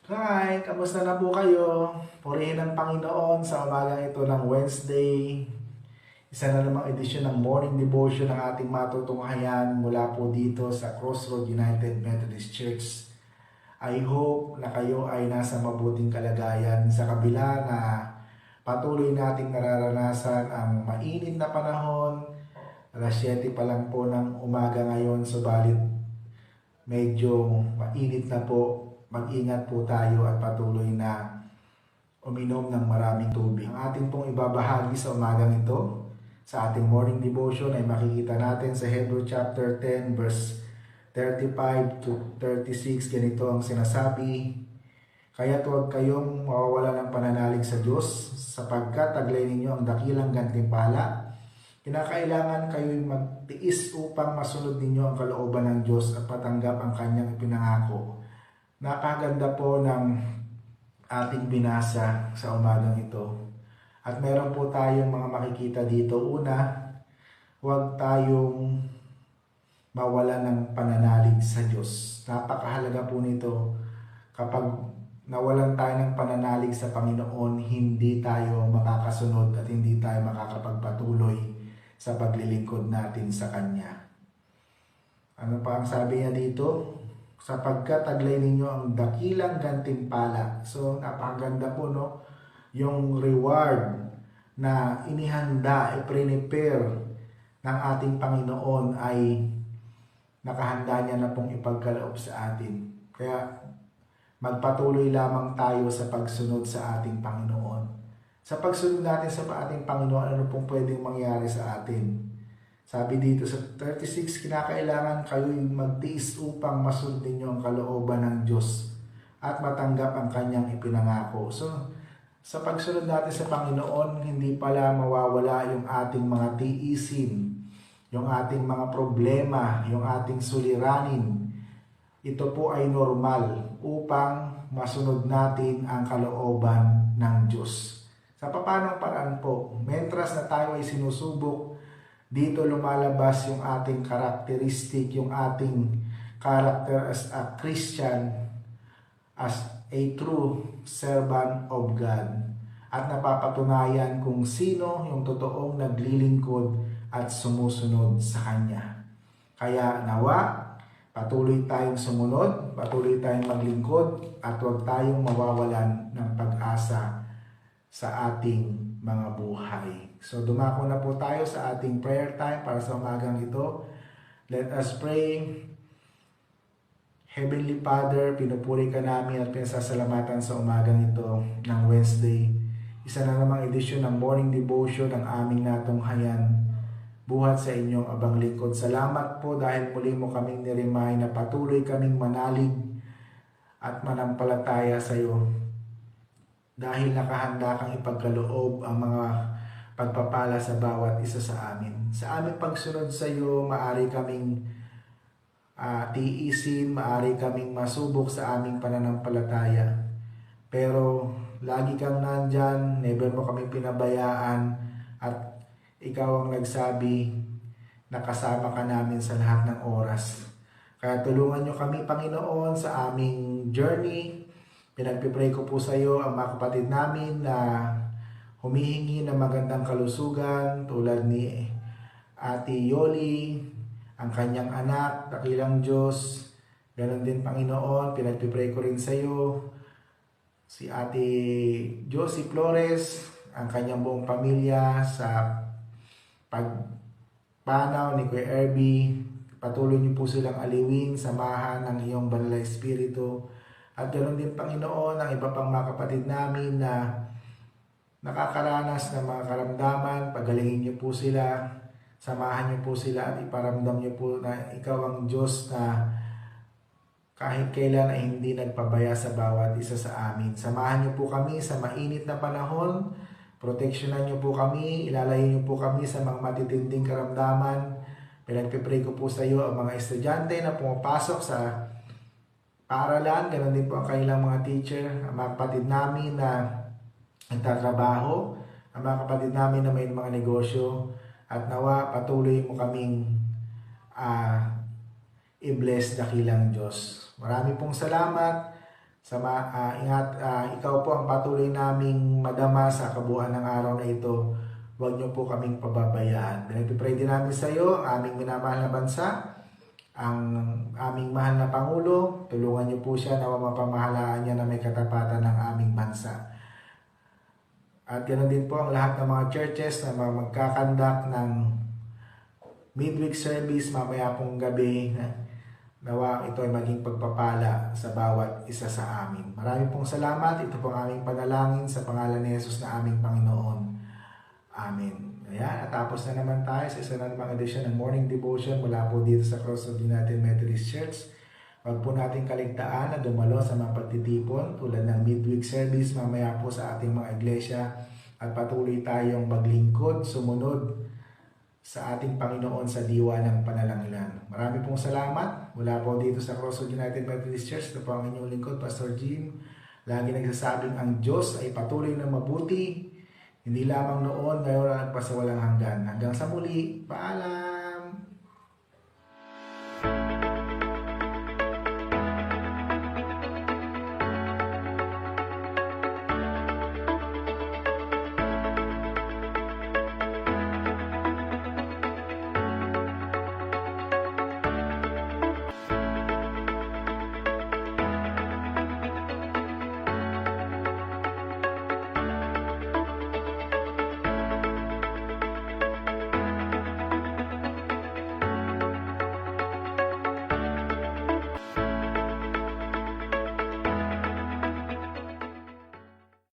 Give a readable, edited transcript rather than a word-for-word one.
Hi, kamusta na po kayo? Purihin ng Panginoon sa umagang ito ng Wednesday. Isa na namang edisyon ng Morning Devotion ng ating matutunghayan mula po dito sa Crossroad United Methodist Church. I hope na kayo ay nasa mabuting kalagayan sa kabila na patuloy nating nararanasan ang mainit na panahon. Alas 7 pa lang po ng umaga ngayon, subalit medyo mainit na po. Mag-ingat po tayo at patuloy na uminom ng maraming tubig. Ang ating pong ibabahagi sa umagang ito, sa ating morning devotion ay makikita natin sa Hebrew chapter 10 verse 35 to 36. Ganito ang sinasabi: Kaya't huwag kayong mawawala ng pananalig sa Diyos, sapagkat taglay ninyo ang dakilang gantimpala. Kinakailangan kayo'y magtiis upang masunod ninyo ang kalooban ng Diyos at patanggap ang kanyang ipinangako. Napakaganda po ng ating binasa sa umagang ito. At meron po tayong mga makikita dito. Una, huwag tayong mawala ng pananalig sa Diyos. Napakahalaga po nito. Kapag nawalan tayo ng pananalig sa Panginoon, hindi tayo makakasunod at hindi tayo makakapagpatuloy sa paglilingkod natin sa Kanya. Ano pa ang sabi niya dito? Sapagkat taglay ninyo ang dakilang gantimpala. So, napakaganda po, no? Yung reward na inihanda, i-prepare ng ating Panginoon ay nakahanda niya na pong ipagkaloob sa atin. Kaya, magpatuloy lamang tayo sa pagsunod sa ating Panginoon. Sa pagsunod natin sa ating Panginoon, ano pong pwedeng mangyari sa atin? Sabi dito sa 36, kinakailangan kayo'y magtiis upang masunod ninyo ang kalooban ng Diyos at matanggap ang kanyang ipinangako. So, sa pagsunod natin sa Panginoon, hindi pala mawawala yung ating mga tiisin, yung ating mga problema, yung ating suliranin. Ito po ay normal upang masunod natin ang kalooban ng Diyos. Sa papanong paraan po, mentras na tayo ay sinusubok, dito lumalabas yung ating characteristic, yung ating character as a Christian, as a true servant of God. At napapatunayan kung sino yung totoong naglilingkod at sumusunod sa Kanya. Kaya nawa, patuloy tayong sumunod, patuloy tayong maglingkod, at huwag tayong mawawalan ng pag-asa sa ating mga buhay. So dumako na po tayo sa ating prayer time para sa umagang ito. Let us pray. Heavenly Father, pinupuri ka namin at pinasasalamatan sa umagang ito ng Wednesday. Isa na namang edisyon ng Morning Devotion ng aming natunghayan. Buhat sa inyong abang lingkod. Salamat po dahil muli mo kaming niremind na patuloy kaming manalig at manampalataya sa iyo. Dahil nakahanda kang ipagkaloob ang mga pagpapala sa bawat isa sa amin. Sa aming pagsunod sa iyo, maaari kaming tiisin, maaari kaming masubok sa aming pananampalataya. Pero lagi kang nandyan, never mo kaming pinabayaan, at ikaw ang nagsabi na kasama ka namin sa lahat ng oras. Kaya tulungan nyo kami, Panginoon, sa aming journey. Pinagpipray ko po sa iyo ang mga kapatid namin na humihingi ng magandang kalusugan tulad ni Ate Yoli, ang kanyang anak, dakilang Diyos. Ganon din, Panginoon, pinagpipray ko rin sa iyo si Ate Josie Flores, ang kanyang buong pamilya sa pagpanaw ni Kuya Erby. Patuloy niyo po silang aliwin, samahan ng iyong banal na espiritu. At ganoon din, Panginoon, ang iba pang mga kapatid namin na nakakaranas ng mga karamdaman. Pagalingin niyo po sila, samahan niyo po sila at iparamdam niyo po na ikaw ang Diyos na kahit kailan ay hindi nagpabaya sa bawat isa sa amin. Samahan niyo po kami sa mainit na panahon. Proteksyonan niyo po kami, ilalayo niyo po kami sa mga matitinding karamdaman. Pinagpipray ko po sa iyo ang mga estudyante na pumapasok sa paaralan, ganoon din po ang kanilang mga teacher, ang mga kapatid namin na nagtatrabaho, ang mga kapatid namin na may mga negosyo, at nawa patuloy mo kaming i-bless dakilang Diyos. Marami pong salamat Ikaw po ang patuloy naming madama sa kabuuan ng araw na ito. Huwag niyo po kaming pababayaan. Pinagpipray din namin sa iyo, aming minamahal na bansa, ang aming mahal na Pangulo. Tulungan niyo po siya na mapamahalaan niya na may katapatan ng aming bansa. At ganoon din po ang lahat ng mga churches na magkakandak ng midweek service mamaya pong gabi. Nawa ito ay maging pagpapala sa bawat isa sa amin. Maraming pong salamat. Ito po ang aming panalangin sa pangalan ni Jesus na aming Panginoon. Amen. Ayan, natapos na naman tayo sa isa na namang edisyon ng Morning Devotion mula po dito sa Cross of United Methodist Church. Huwag po natin kaligtaan na dumalo sa mga pagtitipon tulad ng midweek service mamaya po sa ating mga iglesia at patuloy tayong maglingkod, sumunod sa ating Panginoon sa diwa ng panalangin. Marami pong salamat mula po dito sa Cross of United Methodist Church. Ito po ang inyong lingkod, Pastor Jim. Lagi nagsasabing ang Diyos ay patuloy na mabuti, hindi lamang noon, ngayon at pasawalang hanggan. Hanggang sa muli, paalam!